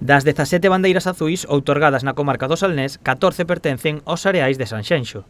Das 17 bandeiras azuis outorgadas na comarca do Salnés, 14 pertencen aos areais de Sanxenxo.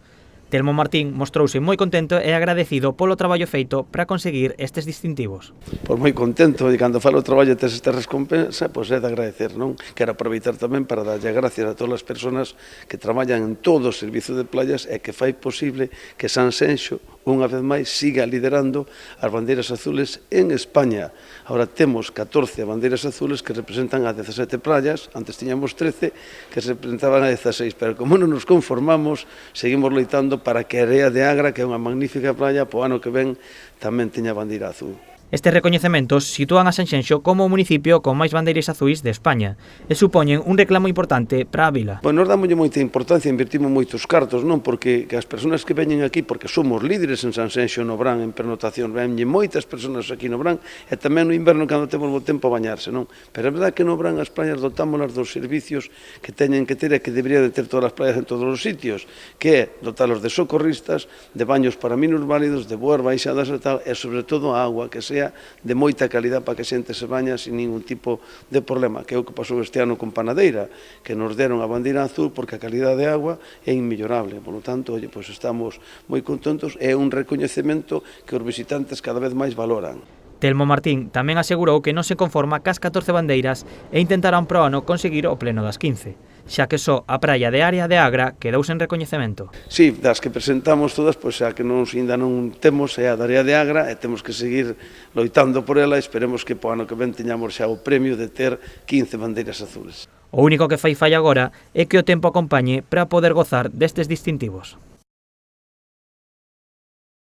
Telmo Martín mostrouse moi contento e agradecido polo traballo feito para conseguir estes distintivos. Pois moi contento, e cando falo o traballo tes esta recompensa, pois é de agradecer, non? Quero aproveitar tamén para darlle gracias a todas as persoas que traballan en todo o servizo de playas e que fai posible que Sanxenxo, unha vez máis, siga liderando as bandeiras azules en España. Ahora temos 14 bandeiras azules que representan a 17 playas, antes tiñamos 13 que representaban a 16, pero como non nos conformamos, seguimos loitando para que a Area de Agra, que é unha magnífica playa, po ano que ven tamén teña bandeira azul. Estes recoñecementos sitúan a Sanxenxo como o municipio con máis bandeiras azuis de España e supoñen un reclamo importante para a vila. Pois nos damos moita importancia, invertimos moitos cartos, non? Porque as persoas que veñen aquí, porque somos líderes en Sanxenxo no verán, en pernotación, veñen moitas persoas aquí no verán e tamén no inverno cando temos bo tempo a bañarse, non? Pero é verdade que no verán as playas dotámolas dos servicios que teñen que ter e que debería de ter todas as playas en todos os sitios, que é dotalos de socorristas, de baños para minusválidos, de boas baixadas e tal, e sobre todo a agua que sea de moita calidad para que a xente se baña sin ningún tipo de problema, que é o que pasou este ano con Panadeira, que nos deron a bandeira azul porque a calidad de agua é inmellorable. Por lo tanto, oye, pues estamos moi contentos, é un recoñecemento que os visitantes cada vez máis valoran. Telmo Martín tamén asegurou que non se conforma cas 14 bandeiras e intentarán pro ano conseguir o pleno das 15, xa que só a praia de Area de Agra quedou sen recoñecemento. Sí, das que presentamos todas, pois xa que ainda non temos é a da Area de Agra e temos que seguir loitando por ela e esperemos que po ano que ven teñamos xa o premio de ter 15 bandeiras azules. O único que fai falla agora é que o tempo acompañe para poder gozar destes distintivos.